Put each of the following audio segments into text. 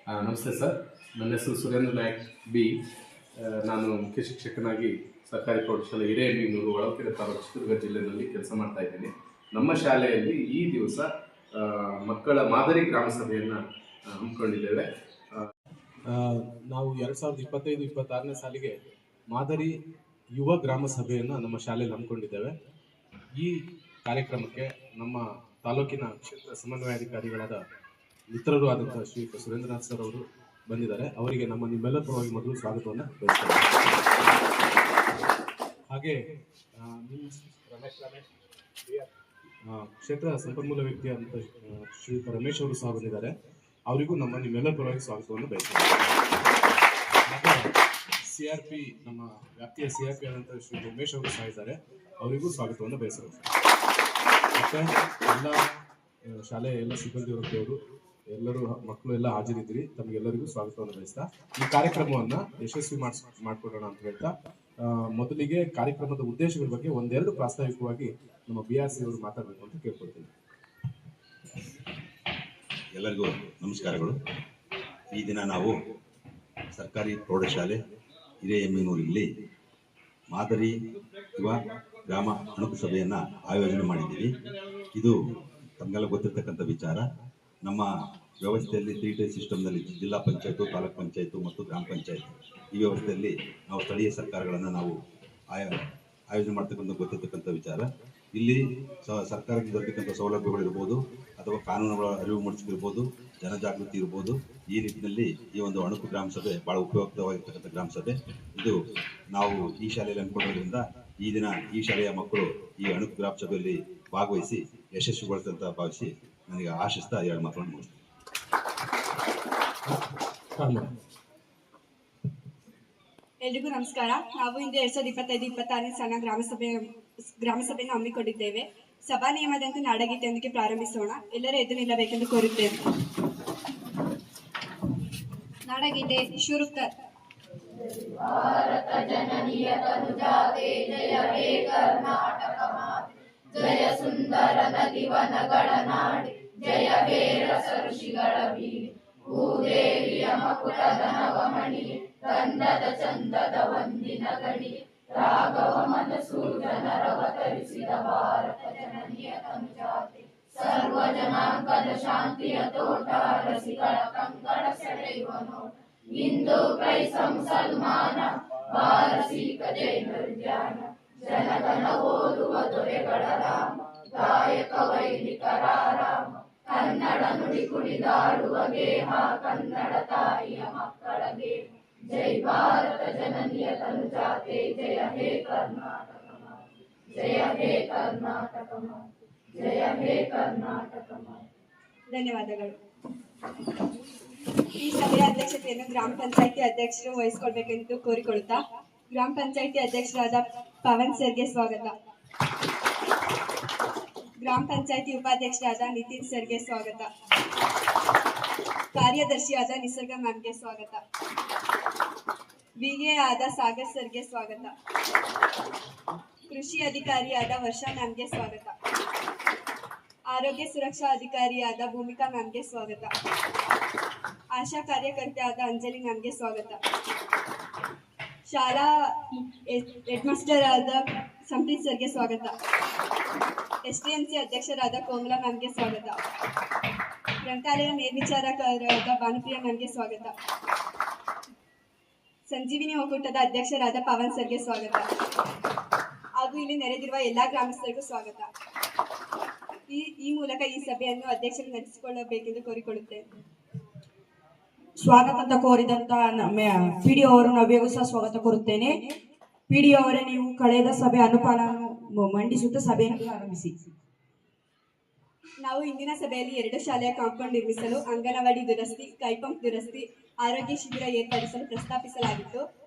ನಮಸ್ತೆ ಸರ್. ನನ್ನ ಹೆಸರು ಸುರೇಂದ್ರ ನಾಯಕ್ ಬಿ. ನಾನು ಮುಖ್ಯ ಶಿಕ್ಷಕನಾಗಿ ಸರ್ಕಾರಿ ಪ್ರೌಢಶಾಲೆ ಹಿರೇಮೀನೂರು ಹೊಳಲ್ಕೆರೆ ತಾಲೂಕು ಚಿತ್ರದುರ್ಗ ಜಿಲ್ಲೆಯಲ್ಲಿ ಕೆಲಸ ಮಾಡ್ತಾ ಇದ್ದೀನಿ. ನಮ್ಮ ಶಾಲೆಯಲ್ಲಿ ಈ ದಿವಸ ಮಕ್ಕಳ ಮಾದರಿ ಗ್ರಾಮ ಸಭೆಯನ್ನು ಹಮ್ಮಿಕೊಂಡಿದ್ದೇವೆ. ನಾವು 2025-26ನೇ ಸಾಲಿಗೆ ಮಾದರಿ ಯುವ ಗ್ರಾಮ ಸಭೆಯನ್ನು ನಮ್ಮ ಶಾಲೆಯಲ್ಲಿ ಹಮ್ಮಿಕೊಂಡಿದ್ದೇವೆ. ಈ ಕಾರ್ಯಕ್ರಮಕ್ಕೆ ನಮ್ಮ ತಾಲೂಕಿನ ಕ್ಷೇತ್ರ ಸಮನ್ವಯಾಧಿಕಾರಿಗಳಾದ ಮಿತ್ರರು ಆದಂತಹ ಶ್ರೀಯುತ ಸುರೇಂದ್ರನಾಥ್ ಸರ್ ಅವರು ಬಂದಿದ್ದಾರೆ. ಅವರಿಗೆ ನಮ್ಮ ನಿಮ್ಮೆಲ್ಲರ ಪರವಾಗಿ ಮೊದಲು ಸ್ವಾಗತವನ್ನು ಬಯಸ್ತೇವೆ. ಹಾಗೆ ಕ್ಷೇತ್ರ ಸಂಪನ್ಮೂಲ ವ್ಯಕ್ತಿ ಅಂತ ಶ್ರೀಯುತ ರಮೇಶ್ ಅವರು ಸಹ ಬಂದಿದ್ದಾರೆ. ಅವರಿಗೂ ನಮ್ಮ ನಿಮ್ಮೆಲ್ಲರ ಪರವಾಗಿ ಸ್ವಾಗತವನ್ನು ಬಯಸ್ತೇವೆ. CRP ನಮ್ಮ ವ್ಯಾಪ್ತಿಯ CRP ಆದಂತಹ ಶ್ರೀ ಉಮೇಶ್ ಅವರು ಸಹ ಇದ್ದಾರೆ. ಅವರಿಗೂ ಸ್ವಾಗತವನ್ನು ಬಯಸ್ತೇವೆ. ಮತ್ತೆ ಎಲ್ಲ ಶಾಲೆಯ ಎಲ್ಲ ಸಿಬ್ಬಂದಿ ವರ್ಗದವರು ಎಲ್ಲರೂ ಮಕ್ಕಳು ಎಲ್ಲ ಹಾಜರಿದ್ದೀರಿ. ತಮಗೆಲ್ಲರಿಗೂ ಸ್ವಾಗತವನ್ನು ಬಯಸ್ತಾ ಈ ಕಾರ್ಯಕ್ರಮವನ್ನ ಯಶಸ್ವಿ ಮಾಡ್ಕೊಡೋಣ ಅಂತ ಹೇಳ್ತಾ, ಮೊದಲಿಗೆ ಕಾರ್ಯಕ್ರಮದ ಉದ್ದೇಶಗಳ ಬಗ್ಗೆ ಒಂದೆರಡು ಪ್ರಾಸ್ತಾವಿಕವಾಗಿ ನಮ್ಮ BRC ಅವರು ಮಾತಾಡಬೇಕು ಅಂತ ಕೇಳ್ಕೊಳ್ತೀನಿ. ಎಲ್ಲರಿಗೂ ನಮಸ್ಕಾರಗಳು. ಈ ದಿನ ನಾವು ಸರ್ಕಾರಿ ಪ್ರೌಢಶಾಲೆ ಹಿರೇಮೀನೂರಲ್ಲಿ ಮಾದರಿ ಯುವ ಗ್ರಾಮ ಅಣುಕು ಸಭೆಯನ್ನು ಆಯೋಜನೆ ಮಾಡಿದ್ದೀವಿ. ಇದು ತಮಗೆಲ್ಲ ಗೊತ್ತಿರ್ತಕ್ಕಂಥ ವಿಚಾರ. ನಮ್ಮ ವ್ಯವಸ್ಥೆಯಲ್ಲಿ 3 ಸಿಸ್ಟಮ್ನಲ್ಲಿ ಜಿಲ್ಲಾ ಪಂಚಾಯತು, ತಾಲೂಕ್ ಪಂಚಾಯತು ಮತ್ತು ಗ್ರಾಮ ಪಂಚಾಯತ್ ಈ ವ್ಯವಸ್ಥೆಯಲ್ಲಿ ನಾವು ಸ್ಥಳೀಯ ಸರ್ಕಾರಗಳನ್ನು ನಾವು ಆಯೋಜನೆ ಮಾಡ್ತಕ್ಕಂಥ ಗೊತ್ತಿರ್ತಕ್ಕಂಥ ವಿಚಾರ. ಇಲ್ಲಿ ಸರ್ಕಾರಕ್ಕೆ ದೊರಕತಕ್ಕಂಥ ಸೌಲಭ್ಯಗಳಿರ್ಬೋದು ಅಥವಾ ಕಾನೂನುಗಳ ಅರಿವು ಮೂಡಿಸಿರ್ಬೋದು, ಜನಜಾಗೃತಿ ಇರ್ಬೋದು. ಈ ನಿಟ್ಟಿನಲ್ಲಿ ಈ ಒಂದು ಅಣುಕು ಗ್ರಾಮ ಸಭೆ ಭಾಳ ಉಪಯುಕ್ತವಾಗಿರ್ತಕ್ಕಂಥ ಗ್ರಾಮ ಸಭೆ. ಇದು ನಾವು ಈ ಶಾಲೆಯಲ್ಲಿ ಹಮ್ಮಿಕೊಳ್ಳೋದ್ರಿಂದ ಈ ದಿನ ಈ ಶಾಲೆಯ ಮಕ್ಕಳು ಈ ಅಣುಕು ಗ್ರಾಮ ಸಭೆಯಲ್ಲಿ ಭಾಗವಹಿಸಿ ಯಶಸ್ವಿಗೊಳಿಸಂತ ಭಾವಿಸಿ ನನಗೆ ಆಶಿಸ್ತಾ 2 ಮಾತುಗಳನ್ನು ಮುಗಿಸ್ತೀನಿ. ಎಲ್ರಿಗೂ ನಮಸ್ಕಾರ. ನಾವು ಇಂದು 2025-26ನೇ ಸಾಲಿನ ಗ್ರಾಮ ಸಭೆಯನ್ನು ಹಮ್ಮಿಕೊಂಡಿದ್ದೇವೆ. ಸಭಾ ನಿಯಮದಂತೆ ನಾಡಗೀತೆಯೊಂದಿಗೆ ಪ್ರಾರಂಭಿಸೋಣ. ಎಲ್ಲರೂ ಎದ್ದು ನಿಲ್ಲಬೇಕೆಂದು ಕೋರುತ್ತೇವೆ. ನಾಡಗೀತೆ ಶುರುಕರ್. ಭಾರತ ಜನನಿಯ ತನುಜಾತೆ ಜಯ ಹೇ ಕರ್ನಾಟಕ ಮಾತೆ, ಜಯ ಸುಂದರ ನದಿ ವನಗಳ ನಾಡಿ, ಜಯ ಹೇ ರಸ ಋಷಿಗಳ ಬೀಡಿ, ಭೂದೇವಿಯ ಮಕುಟದ ನವಮಣಿಯೇ, ಗಂಧದ ಚಂದದ ವಂದಿನ ಗಣಿ, ರಾಘವ ಮನಸೂದನ ಅವತರಿಸಿದ ಭಾರತ ಜನನಿಯ ತನುಜಾತೆ, ಸರ್ವ ಜನಾಂಗದ ಶಾಂತಿಯ ತೋಟ, ರಸಿಗಳ ಕಂಕಣ ಸೆಳೆಯುವ ನೋಟ, ಹಿಂದೂ ಕ್ರೈಸ್ತ ಮುಸಲ್ಮಾನ ಪಾರಸೀಕ ಜೈನರು ಧ್ಯಾನ, ಜನಗಣ ಓದುವ ದೊರೆಗಳ ರಾಮ, ಗಾಯಕ ವೈದಿಕರ ರಾಮ, ಕನ್ನಡ ನುಡಿ ಕುಣಿದಾಡುವ ಗೇಹ, ಕನ್ನಡ ತಾಯಿಯ ಮಕ್ಕಳ ಗೇಹ, ಜೈ ಭಾರತ ಜನನಿಯ ತನುಜಾತೆ, ಜಯ ಹೇ ಕರ್ನಾಟಕ ಮಾತೆ, ಜಯ ಹೇ ಕರ್ನಾಟಕ ಮಾತೆ, ಜಯ ಹೇ ಕರ್ನಾಟಕ ಮಾತೆ. ಧನ್ಯವಾದಗಳು. ಈ ಸಭೆಯ ಅಧ್ಯಕ್ಷತೆಯನ್ನು ಗ್ರಾಮ ಪಂಚಾಯಿತಿ ಅಧ್ಯಕ್ಷರು ವಹಿಸಿಕೊಳ್ಬೇಕೆಂದು ಕೋರಿಕೊಳ್ಳುತ್ತಾ, ಗ್ರಾಮ ಪಂಚಾಯಿತಿ ಅಧ್ಯಕ್ಷರಾದ ಪವನ್ ಸರ್ಗೆ ಸ್ವಾಗತ. ಗ್ರಾಮ ಪಂಚಾಯಿತಿ ಉಪಾಧ್ಯಕ್ಷರಾದ ನಿತಿನ್ ಸರ್ಗೆ ಸ್ವಾಗತ. ಕಾರ್ಯದರ್ಶಿಯಾದ ನಿಸರ್ಗ ಮ್ಯಾಮ್ಗೆ ಸ್ವಾಗತ. VA ಆದ ಸಾಗರ್ ಸರ್ಗೆ ಸ್ವಾಗತ. ಕೃಷಿ ಅಧಿಕಾರಿಯಾದ ವರ್ಷಾ ಮ್ಯಾಮ್ಗೆ ಸ್ವಾಗತ. ಆರೋಗ್ಯ ಸುರಕ್ಷಾ ಅಧಿಕಾರಿಯಾದ ಭೂಮಿಕಾ ಮ್ಯಾಮ್ಗೆ ಸ್ವಾಗತ. ಆಶಾ ಕಾರ್ಯಕರ್ತೆಯಾದ ಅಂಜಲಿ ಮ್ಯಾಮ್ಗೆ ಸ್ವಾಗತ. ಶಾಲಾ ಹೆಡ್ ಮಾಸ್ಟರ್ ಆದ ಸಂಪ್ರೀತ್ ಸರ್ಗೆ ಸ್ವಾಗತ. STMC ಅಧ್ಯಕ್ಷರಾದ ಕೋಮಲಾ ಮ್ಯಾಮ್ಗೆ ಸ್ವಾಗತ. ಗ್ರಂಥಾಲಯ ಮೇಲ್ವಿಚಾರಕರಾದ ಭಾನುಪ್ರಿಯಾ ಮ್ಯಾಮ್ಗೆ ಸ್ವಾಗತ. ಸಂಜೀವಿನಿ ಒಕ್ಕೂಟದ ಅಧ್ಯಕ್ಷರಾದ ಪವನ್ ಸರ್ಗೆ ಸ್ವಾಗತ. ಹಾಗೂ ಇಲ್ಲಿ ನೆರೆದಿರುವ ಎಲ್ಲಾ ಗ್ರಾಮಸ್ಥರಿಗೂ ಸ್ವಾಗತ. ಈ ಮೂಲಕ ಈ ಸಭೆಯನ್ನು ಅಧ್ಯಕ್ಷರು ನಡೆಸಿಕೊಳ್ಳಬೇಕೆಂದು ಕೋರಿಕೊಳ್ಳುತ್ತೇನೆ. ಸ್ವಾಗತ ಕೋರಿದಂತ ನಮ್ಮ PDO ಅವರು ನವ್ಯಗೂ ಸಹ ಸ್ವಾಗತ ಕೋರುತ್ತೇನೆ. PDO ಅವರೇ, ನೀವು ಕಳೆದ ಸಭೆ ಅನುಪಾಲನ್ನು ಮಂಡಿಸುತ್ತಾ ಸಭೆಯನ್ನು ಪ್ರಾರಂಭಿಸಿ. ನಾವು ಇಂದಿನ ಸಭೆಯಲ್ಲಿ 2 ಶಾಲೆಯ ಕಾಂಪೌಂಡ್ ನಿರ್ಮಿಸಲು, ಅಂಗನವಾಡಿ ದುರಸ್ತಿ, ಕೈಪಂಪ್ ದುರಸ್ತಿ, ಆರೋಗ್ಯ ಶಿಬಿರ ಏರ್ಪಡಿಸಲು ಪ್ರಸ್ತಾಪಿಸಲಾಗಿತ್ತು.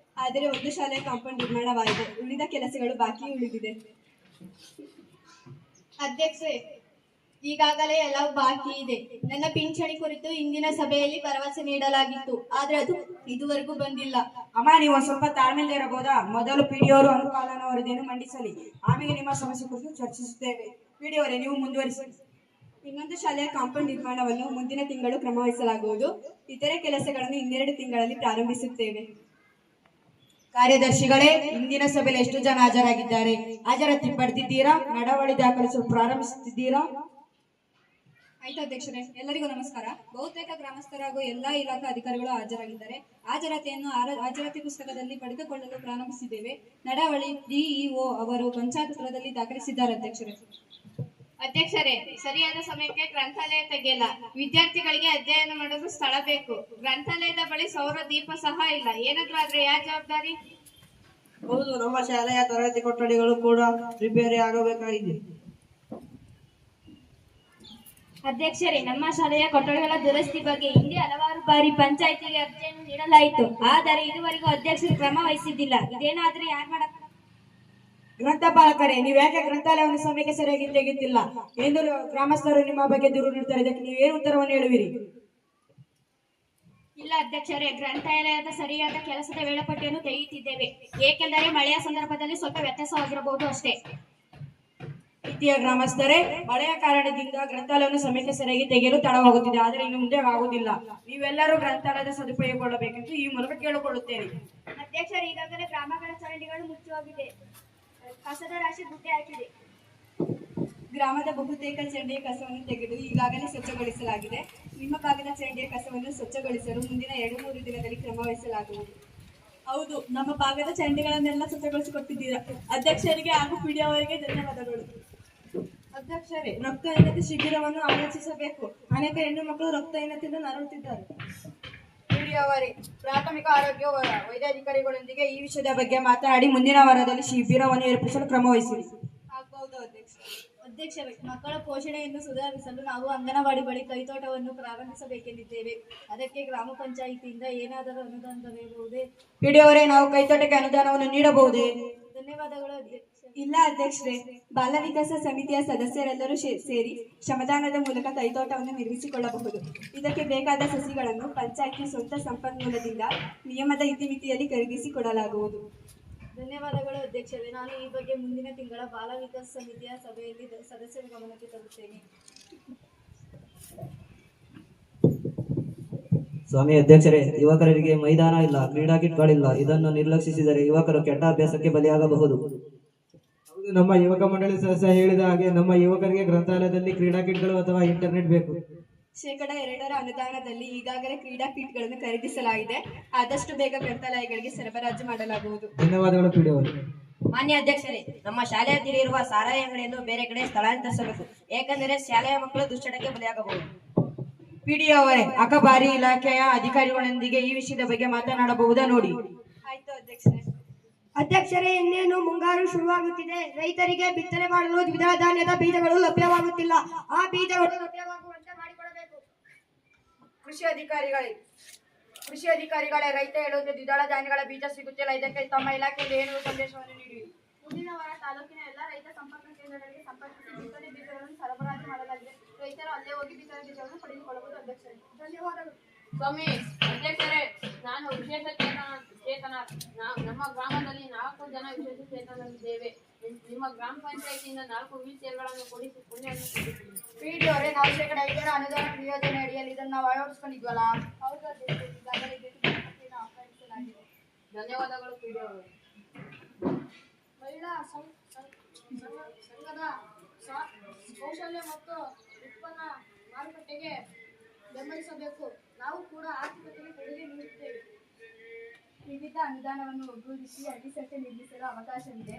ಆದರೆ 1 ಶಾಲೆಯ ಕಾಂಪೌಂಡ್ ನಿರ್ಮಾಣವಾಗಿದೆ. ಉಳಿದ ಕೆಲಸಗಳು ಬಾಕಿ ಉಳಿದಿದೆ. ಅಧ್ಯಕ್ಷೆ, ಈಗಾಗಲೇ ಎಲ್ಲವೂ ಬಾಕಿ ಇದೆ. ನನ್ನ ಪಿಂಚಣಿ ಕುರಿತು ಇಂದಿನ ಸಭೆಯಲ್ಲಿ ಭರವಸೆ ನೀಡಲಾಗಿತ್ತು, ಆದ್ರೆ ಅದು ಇದುವರೆಗೂ ಬಂದಿಲ್ಲ. ಅಮ್ಮ, ನೀವು ಸ್ವಲ್ಪ ತಾಳ್ಮೆಯಿಂದ ಇರಬಹುದಾ? ಮೊದಲು PDO ಅವರು ಅನುಪಾಲನ ವರದಿಯನ್ನು ಮಂಡಿಸಲಿ, ಆಮೇಲೆ ನಿಮ್ಮ ಸಮಸ್ಯೆ ಕುರಿತು ಚರ್ಚಿಸುತ್ತೇವೆ. PDO ಅವರೇ, ನೀವು ಮುಂದುವರಿಸಿ. ಇನ್ನೊಂದು ಶಾಲೆಯ ಕಾಂಪೌಂಡ್ ನಿರ್ಮಾಣವನ್ನು ಮುಂದಿನ ತಿಂಗಳು ಕ್ರಮವಹಿಸಲಾಗುವುದು. ಇತರೆ ಕೆಲಸಗಳನ್ನು ಇನ್ನೆರಡು ತಿಂಗಳಲ್ಲಿ ಪ್ರಾರಂಭಿಸುತ್ತೇವೆ. ಕಾರ್ಯದರ್ಶಿಗಳೇ, ಇಂದಿನ ಸಭೆಯಲ್ಲಿ ಎಷ್ಟು ಜನ ಹಾಜರಾಗಿದ್ದಾರೆ? ಹಾಜರಾತಿ ಪಡೆದಿದ್ದೀರಾ? ನಡವಳಿ ದಾಖಲಿಸಲು ಪ್ರಾರಂಭಿಸುತ್ತಿದ್ದೀರಾ? ಆಯ್ತು ಅಧ್ಯಕ್ಷರೇ, ಎಲ್ಲರಿಗೂ ನಮಸ್ಕಾರ. ಬಹುತೇಕ ಗ್ರಾಮಸ್ಥರು ಹಾಗೂ ಎಲ್ಲಾ ಇಲಾಖಾ ಅಧಿಕಾರಿಗಳು ಹಾಜರಾಗಿದ್ದಾರೆ. ಹಾಜರಾತಿಯನ್ನು ಹಾಜರಾತಿ ಪುಸ್ತಕದಲ್ಲಿ ಪಡೆದುಕೊಳ್ಳಲು ಪ್ರಾರಂಭಿಸಿದ್ದೇವೆ. ನಡವಳಿ ಡಿಇಒ ಅವರು ಪಂಚಾಯತ್ ಸ್ಥಳದಲ್ಲಿ ದಾಖಲಿಸಿದ್ದಾರೆ ಅಧ್ಯಕ್ಷರೇ. ಅಧ್ಯಕ್ಷರೇ, ಸರಿಯಾದ ಸಮಯಕ್ಕೆ ಗ್ರಂಥಾಲಯ ತೆಗೆಯಲ್ಲ. ವಿದ್ಯಾರ್ಥಿಗಳಿಗೆ ಅಧ್ಯಯನ ಮಾಡಲು ಸ್ಥಳ ಬೇಕು. ಗ್ರಂಥಾಲಯದ ಬಳಿ ಸೌರ ದೀಪ ಸಹ ಇಲ್ಲ. ಏನಾದ್ರೂ ಆದ್ರೆ ಯಾರ ಜವಾಬ್ದಾರಿ? ಹೌದು, ನಮ್ಮ ಶಾಲೆಯ ತರಗತಿ ಕೊಠಡಿಗಳು ಕೂಡ ರಿಪೇರಿ ಆಗಬೇಕಾಗಿದೆ. ಅಧ್ಯಕ್ಷರೇ, ನಮ್ಮ ಶಾಲೆಯ ಕೊಠಡಿಗಳ ದುರಸ್ತಿ ಬಗ್ಗೆ ಹಿಂದೆ ಹಲವಾರು ಬಾರಿ ಪಂಚಾಯಿತಿಗೆ ಅರ್ಜಿಯನ್ನು ನೀಡಲಾಯಿತು. ಆದರೆ ಇದುವರೆಗೂ ಅಧ್ಯಕ್ಷರು ಕ್ರಮ ವಹಿಸಿದ್ದಿಲ್ಲ. ಇದೇನಾದ್ರೂ ಯಾರು ಮಾಡಕ್ ಗ್ರಂಥಪಾಲಕರೇ, ನೀವು ಯಾಕೆ ಗ್ರಂಥಾಲಯವನ್ನು ಸಮಯಕ್ಕೆ ಸರಿಯಾಗಿ ತೆಗೆಯುತ್ತಿಲ್ಲ ಎಂದು ಗ್ರಾಮಸ್ಥರು ನಿಮ್ಮ ಬಗ್ಗೆ ದೂರು ನೀಡುತ್ತಾರೆ. ಇದಕ್ಕೆ ನೀವೇನು ಉತ್ತರವನ್ನು ಹೇಳುವಿರಿ? ಇಲ್ಲ ಅಧ್ಯಕ್ಷರೇ, ಗ್ರಂಥಾಲಯದ ಸರಿಯಾದ ಕೆಲಸದ ವೇಳಾಪಟ್ಟಿಯನ್ನು ತೆಗೆಯುತ್ತಿದ್ದೇವೆ. ಏಕೆಂದರೆ ಮಳೆಯ ಸಂದರ್ಭದಲ್ಲಿ ಸ್ವಲ್ಪ ವ್ಯತ್ಯಾಸವಾಗಿರಬಹುದು ಅಷ್ಟೇ. ಪ್ರೀತಿಯ ಗ್ರಾಮಸ್ಥರೇ, ಮಳೆಯ ಕಾರಣದಿಂದ ಗ್ರಂಥಾಲಯವನ್ನು ಸಮಯಕ್ಕೆ ಸರಿಯಾಗಿ ತೆಗೆಯಲು ತಡವಾಗುತ್ತಿದೆ. ಆದರೆ ಇನ್ನು ಮುಂದೆ ಆಗುವುದಿಲ್ಲ. ನೀವೆಲ್ಲರೂ ಗ್ರಂಥಾಲಯದ ಸದುಪಯೋಗಗೊಳ್ಳಬೇಕೆಂದು ಈ ಮೂಲಕ ಕೇಳಿಕೊಳ್ಳುತ್ತೇನೆ. ಅಧ್ಯಕ್ಷರೇ, ಈಗಾಗಲೇ ಗ್ರಾಮಗಳ ಚರಂಡಿಗಳು ಮುಚ್ಚಿ ಹೋಗಿದೆ. ಕಸದ ರಾಶಿ ಗುಡ್ಡೆ ಹಾಕಿದೆ. ಗ್ರಾಮದ ಬಹುತೇಕ ಚರಂಡಿಯ ಕಸವನ್ನು ತೆಗೆದು ಈಗಾಗಲೇ ಸ್ವಚ್ಛಗೊಳಿಸಲಾಗಿದೆ. ನಿಮ್ಮ ಭಾಗದ ಚರಂಡಿಯ ಕಸವನ್ನು ಸ್ವಚ್ಛಗೊಳಿಸಲು ಮುಂದಿನ 2-3 ದಿನದಲ್ಲಿ ಕ್ರಮ ವಹಿಸಲಾಗುವುದು. ಹೌದು, ನಮ್ಮ ಭಾಗದ ಚರಂಡಿಗಳನ್ನೆಲ್ಲ ಸ್ವಚ್ಛಗೊಳಿಸಿಕೊಟ್ಟಿದ್ದೀರಾ. ಅಧ್ಯಕ್ಷರಿಗೆ ಹಾಗೂ ಪಿಡಿ ಅವರಿಗೆ ಧನ್ಯವಾದಗಳು. ಅಧ್ಯಕ್ಷರೇ, ರಕ್ತಹೀನತೆ ಶಿಬಿರವನ್ನು ಆಯೋಜಿಸಬೇಕು. ಅನೇಕ ಹೆಣ್ಣು ಮಕ್ಕಳು ರಕ್ತಹೀನತೆಯಿಂದ ನರಳುತ್ತಿದ್ದಾರೆ. ಅವರೇ, ಪ್ರಾಥಮಿಕ ಆರೋಗ್ಯ ವೈದ್ಯಾಧಿಕಾರಿಗಳೊಂದಿಗೆ ಈ ವಿಷಯದ ಬಗ್ಗೆ ಮಾತನಾಡಿ ಮುಂದಿನ ವಾರದಲ್ಲಿ ಶಿಬಿರವನ್ನು ಏರ್ಪಡಿಸಲು ಕ್ರಮ ವಹಿಸಿರಿ. ಆಗಬಹುದು ಅಧ್ಯಕ್ಷರೇ. ಅಧ್ಯಕ್ಷರೇ, ಮಕ್ಕಳ ಪೋಷಣೆಯನ್ನು ಸುಧಾರಿಸಲು ನಾವು ಅಂಗನವಾಡಿ ಬಳಿ ಕೈತೋಟವನ್ನು ಪ್ರಾರಂಭಿಸಬೇಕೆಂದಿದ್ದೇವೆ. ಅದಕ್ಕೆ ಗ್ರಾಮ ಪಂಚಾಯಿತಿಯಿಂದ ಏನಾದರೂ ಅನುದಾನ ದೊರೆಯಬಹುದೇ? ಪಿಡಿಯವರೇ, ನಾವು ಕೈತೋಟಕ್ಕೆ ಅನುದಾನವನ್ನು ನೀಡಬಹುದೇ? ಧನ್ಯವಾದಗಳು ಅಧ್ಯಕ್ಷ. ಇಲ್ಲ ಅಧ್ಯಕ್ಷರೇ, ಬಾಲ ವಿಕಾಸ ಸಮಿತಿಯ ಸದಸ್ಯರೆಲ್ಲರೂ ಸೇರಿ ಶ್ರಮದಾನದ ಮೂಲಕ ಕೈತೋಟವನ್ನು ನಿರ್ಮಿಸಿಕೊಳ್ಳಬಹುದು. ಇದಕ್ಕೆ ಬೇಕಾದ ಸಸಿಗಳನ್ನು ಪಂಚಾಯಿತಿ ಸ್ವಂತ ಸಂಪನ್ಮೂಲದಿಂದ ನಿಯಮದ ಇತಿಮಿತಿಯಲ್ಲಿ ಖರೀದಿಸಿಕೊಡಲಾಗುವುದು. ಧನ್ಯವಾದಗಳು ಅಧ್ಯಕ್ಷರೇ. ನಾನು ಈ ಬಗ್ಗೆ ಮುಂದಿನ ತಿಂಗಳ ಬಾಲ ವಿಕಾಸ ಸಮಿತಿಯ ಸಭೆಯಲ್ಲಿ ಸದಸ್ಯರ ಗಮನಕ್ಕೆ ತರುತ್ತೇನೆ. ಸ್ವಾಮಿ ಅಧ್ಯಕ್ಷರೇ, ಯುವಕರಿಗೆ ಮೈದಾನ ಇಲ್ಲ, ಕ್ರೀಡಾ ಕಿಟ್ಗಳಿಲ್ಲ. ಇದನ್ನು ನಿರ್ಲಕ್ಷಿಸಿದರೆ ಯುವಕರು ಕೆಟ್ಟ ಅಭ್ಯಾಸಕ್ಕೆ ಬಲಿಯಾಗಬಹುದು. ಹೌದು, ನಮ್ಮ ಯುವಕ ಮಂಡಳಿ ಸದಸ್ಯ ಹೇಳಿದ ಹಾಗೆ ನಮ್ಮ ಯುವಕರಿಗೆ ಗ್ರಂಥಾಲಯದಲ್ಲಿ ಕ್ರೀಡಾ ಕಿಟ್ಗಳು ಅಥವಾ ಇಂಟರ್ನೆಟ್ ಬೇಕು. 2% ಅನುದಾನದಲ್ಲಿ ಈಗಾಗಲೇ ಕ್ರೀಡಾ ಕಿಟ್ಗಳನ್ನು ಖರೀದಿಸಲಾಗಿದೆ. ಆದಷ್ಟು ಬೇಗ ಗ್ರಂಥಾಲಯಗಳಿಗೆ ಸರಬರಾಜು ಮಾಡಲಾಗುವುದು. ಧನ್ಯವಾದಗಳು ಪಿಡಿಯವರು. ಮಾನ್ಯ ಅಧ್ಯಕ್ಷರೇ, ನಮ್ಮ ಶಾಲೆಯ ಹತ್ತಿರ ಇರುವ ಸಾರಾಯಿ ಅಂಗಡಿಯನ್ನು ಬೇರೆ ಕಡೆ ಸ್ಥಳಾಂತರಿಸಬೇಕು. ಏಕೆಂದರೆ ಶಾಲೆಯ ಮಕ್ಕಳು ದುಶ್ಚಟಕ್ಕೆ ಬಲಿಯಾಗಬಹುದು. ಪಿಡಿಯವರೇ, ಅಖಬಾರಿ ಇಲಾಖೆಯ ಅಧಿಕಾರಿಗಳೊಂದಿಗೆ ಈ ವಿಷಯದ ಬಗ್ಗೆ ಮಾತನಾಡಬಹುದಾ ನೋಡಿ. ಆಯ್ತು ಅಧ್ಯಕ್ಷರೇ. ಅಧ್ಯಕ್ಷರೇ, ಇನ್ನೇನು ಮುಂಗಾರು ಶುರುವಾಗುತ್ತಿದೆ. ರೈತರಿಗೆ ಬಿತ್ತನೆ ಮಾಡಲು ದ್ವಿದಳ ಧಾನ್ಯದ ಬೀಜಗಳು ಲಭ್ಯವಾಗುತ್ತಿಲ್ಲ. ಆ ಬೀಜಗಳು ಲಭ್ಯವಾಗುವಂತೆ ಮಾಡಿಕೊಡಬೇಕು. ಕೃಷಿ ಅಧಿಕಾರಿಗಳೇ, ರೈತ ಹೇಳುವಂತೆ ದ್ವಿದಳ ಧಾನ್ಯಗಳ ಬೀಜ ಸಿಗುತ್ತಿಲ್ಲ. ಇದಕ್ಕೆ ತಮ್ಮ ಇಲಾಖೆಯಿಂದ ಏನು ಸಂದೇಶವನ್ನು ನೀಡಿ? ಮುಂದಿನ ವಾರ ತಾಲೂಕಿನ ಎಲ್ಲ ರೈತ ಸಂಪರ್ಕ ಕೇಂದ್ರಗಳಿಗೆ ಸಂಪರ್ಕಿಸಿ ಬಿತ್ತನೆ ಬೀಜಗಳನ್ನು ಸರಬರಾಜು ಮಾಡಲಾಗಿದೆ. ರೈತರು ಅಲ್ಲೇ ಹೋಗಿ ಬಿತ್ತನೆ ಬೀಜಗಳನ್ನು ಪಡೆದುಕೊಳ್ಳಬಹುದು. ಅಧ್ಯಕ್ಷರೇ, ಧನ್ಯವಾದಗಳು. ಸ್ವಾಮಿ ಅಧ್ಯಕ್ಷರೇ, ನಾನು ವಿಶೇಷ ಚೇತನ ನಮ್ಮ ಗ್ರಾಮದಲ್ಲಿ 4 ಜನ ವಿಶೇಷ ಚೇತನರಿದ್ದೇವೆ. ನಿಮ್ಮ ಗ್ರಾಮ ಪಂಚಾಯಿತಿಯಿಂದ 4 ವೀಲ್ ಚೇರ್ಗಳನ್ನು ಕೊಡಿಸಿ ಪುಣ್ಯವನ್ನು ಕೊಡಿಸಿದ್ದೀವಿ. ಪಿಡಿಯವರೇ, ನಾವು 5% ಅನುದಾನ ಯೋಜನೆ ಅಡಿಯಲ್ಲಿ ಇದನ್ನು ನಾವು ಅಳವಡಿಸಿಕೊಂಡಿದ್ವಲ್ಲ? ಹೌದು ಅಧ್ಯಕ್ಷರೇ, ಈಗಾಗಲೇ ಇದಕ್ಕೆ ಆಹ್ವಾನಿಸಲಾಗಿದೆ. ಧನ್ಯವಾದಗಳು ಪಿಡಿಯವರು. ಮಹಿಳಾ ಸಂಘದ ಕೌಶಲ್ಯ ಮತ್ತು ಉತ್ಪನ್ನ ಮಾರುಕಟ್ಟೆಗೆ ಬೆಂಬಲಿಸಬೇಕು. ನಾವು ಕೂಡ ಆರ್ಥಿಕತೆಗೆ ಕೊಡುಗೆ ನೀಡುತ್ತೇವೆ. ವಿವಿಧ ಅನುದಾನವನ್ನು ಒಗ್ಗೂಡಿಸಿ ಅಡಿಸಟ್ಟೆ ನಿರ್ಮಿಸಲು ಅವಕಾಶವಿದೆ.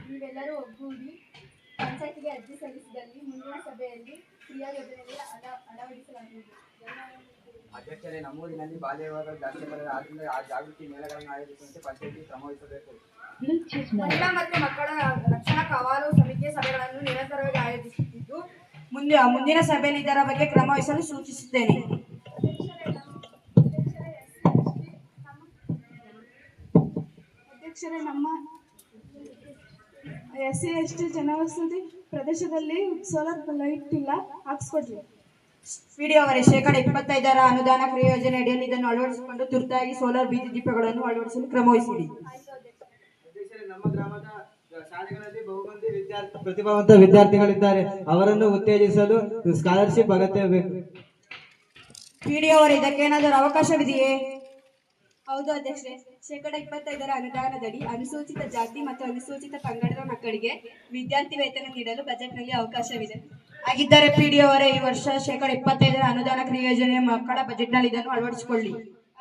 ನೀವೆಲ್ಲರೂ ಒಗ್ಗೂಡಿ ಪಂಚಾಯತಿಗೆ ಅರ್ಜಿ ಸಲ್ಲಿಸಿದಲ್ಲಿ ಮುಂದಿನ ಸಭೆಯಲ್ಲಿ ಕ್ರಿಯಾ ಯೋಜನೆಯಲ್ಲಿ ಅಳವಡಿಸಲಾಗುವುದು. ಅಧ್ಯಕ್ಷರೇ, ನಮ್ಮೂರಿನಲ್ಲಿ ಬಾಲ್ಯ ವಿವಾಹಗಳು ಜಾಸ್ತಿ ಬರಲಿದೆ. ಆದ್ದರಿಂದ ಆ ಜಾಗೃತಿ ಮೇಳಗಳನ್ನು ಆಯೋಜಿಸುವಂತೆ ಪಂಚಾಯತಿ ಕ್ರಮ ವಹಿಸಬೇಕು. ಮಹಿಳಾ ಮತ್ತು ಮಕ್ಕಳ ರಕ್ಷಣಾ ಕವಾಲು ಸಮಿತಿಯ ಸಭೆಗಳನ್ನು ನಿರಂತರವಾಗಿ ಆಯೋಜಿಸುತ್ತಿದ್ದು ಮುಂದಿನ ಸಭೆಯಲ್ಲಿ ಇದರ ಬಗ್ಗೆ ಕ್ರಮ ವಹಿಸಲು ಸೂಚಿಸುತ್ತೇನೆ. ಅಧ್ಯಕ್ಷರೇ, ನಮ್ಮ SC/ST ಜನವಸತಿ ಪ್ರದೇಶದಲ್ಲಿ ಸೋಲಾರ್ ಲೈಟ್ ಇಲ್ಲ, ಹಾಕ್ಸ್ಕೊಡ್ರಿ. ಪಿಡಿಯವರೇ, 25% ಅನುದಾನ ಕ್ರಿಯಾ ಯೋಜನೆ ಅಡಿಯಲ್ಲಿ ಇದನ್ನು ಅಳವಡಿಸಿಕೊಂಡು ತುರ್ತಾಗಿ ಸೋಲಾರ್ ಬೀದಿ ದೀಪಗಳನ್ನು ಅಳವಡಿಸಲು ಕ್ರಮ ವಹಿಸಿರಿ. ಅಧ್ಯಕ್ಷರೇ, ನಮ್ಮ ಗ್ರಾಮದ ಶಾಲೆಗಳಲ್ಲಿ ಬಹುಮಂದಿ ಪ್ರತಿಭಾವಂತ ವಿದ್ಯಾರ್ಥಿಗಳಿದ್ದಾರೆ. ಅವರನ್ನು ಉತ್ತೇಜಿಸಲು ಸ್ಕಾಲರ್ಶಿಪ್ ಅಗತ್ಯಬೇಕು. ಪಿಡಿ ಅವರು ಇದಕ್ಕೇನಾದರೂ ಅವಕಾಶವಿದೆಯೇ? ಹೌದು ಅಧ್ಯಕ್ಷರೇ, 25% ಅನುದಾನದಡಿ ಅನುಸೂಚಿತ ಜಾತಿ ಮತ್ತು ಅನುಸೂಚಿತ ಪಂಗಡದ ಮಕ್ಕಳಿಗೆ ವಿದ್ಯಾರ್ಥಿ ವೇತನ ನೀಡಲು ಬಜೆಟ್ನಲ್ಲಿ ಅವಕಾಶವಿದೆ. ಹಾಗಿದ್ದರೆ ಪಿಡಿ ಅವರೇ ಈ ವರ್ಷ 25% ಅನುದಾನ ಕ್ರಿಯಾ ಯೋಜನೆ ಮಕ್ಕಳ ಬಜೆಟ್ನಲ್ಲಿ ಇದನ್ನು ಅಳವಡಿಸಿಕೊಳ್ಳಿ.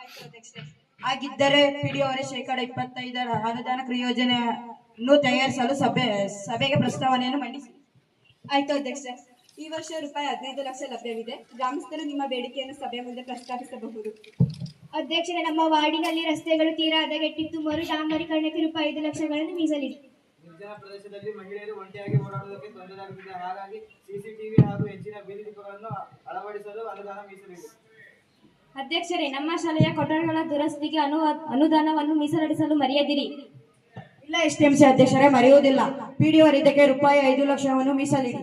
ಆಯ್ತು ಅಧ್ಯಕ್ಷರೇ. ಹಾಗಿದ್ದರೆ ಪಿಡಿ ಅವರೇ 25% ಅನುದಾನ ಕ್ರಿಯಾ ಯೋಜನೆಯನ್ನು ತಯಾರಿಸಲು ಸಭೆಗೆ ಪ್ರಸ್ತಾವನೆಯನ್ನು ಮಂಡಿಸಿ. ಆಯ್ತು ಅಧ್ಯಕ್ಷರೇ. ಈ ವರ್ಷ ರೂಪಾಯಿ 15 ಲಕ್ಷ ಲಭ್ಯವಿದೆ. ಗ್ರಾಮಸ್ಥರು ನಿಮ್ಮ ಬೇಡಿಕೆಯನ್ನು ಸಭೆಯ ಮುಂದೆ ಪ್ರಸ್ತಾಪಿಸಬಹುದು. ಅಧ್ಯಕ್ಷರೇ, ನಮ್ಮ ವಾರ್ಡಿನಲ್ಲಿ ರಸ್ತೆಗಳು ತೀರಾ ಹದಗೆಟ್ಟಿದ್ದು. ಮರು ಡಾಂಬರೀಕರಣಕ್ಕೆ ರೂಪಾಯಿ 5 ಲಕ್ಷಗಳನ್ನು ಮೀಸಲಿಡಿ. ನಿರ್ಜನ ಪ್ರದೇಶದಲ್ಲಿ ಮಹಿಳೆಯರು ಒಂಟಿಯಾಗಿ ಓಡಾಡುವುದಕ್ಕೆ ತೊಂದರೆಯಾಗುತ್ತಿದೆ. ಹಾಗಾಗಿ ಸಿಸಿಟಿವಿ ಹಾಗೂ ಹೆಚ್ಚಿನ ಬೀದಿ ದೀಪಗಳನ್ನು ಅಳವಡಿಸಲು ಅನುದಾನ ಮೀಸಲಿಡಿ. ಅಧ್ಯಕ್ಷರೇ, ನಮ್ಮ ಶಾಲೆಯ ಕೊಠಡಿಗಳ ದುರಸ್ತಿಗೆ ಅನುದಾನವನ್ನು ಮೀಸಲಿಡಿಸಲು ಮರೆಯದಿರಿ. ಇಲ್ಲ ಎಸ್ಟಿಎಂಸಿ ಅಧ್ಯಕ್ಷರೇ, ಮರೆಯುವುದಿಲ್ಲ. ಪಿಡಿ ಅವರು ಇದಕ್ಕೆ ರೂಪಾಯಿ 5 ಲಕ್ಷವನ್ನು ಮೀಸಲಿಡಿ.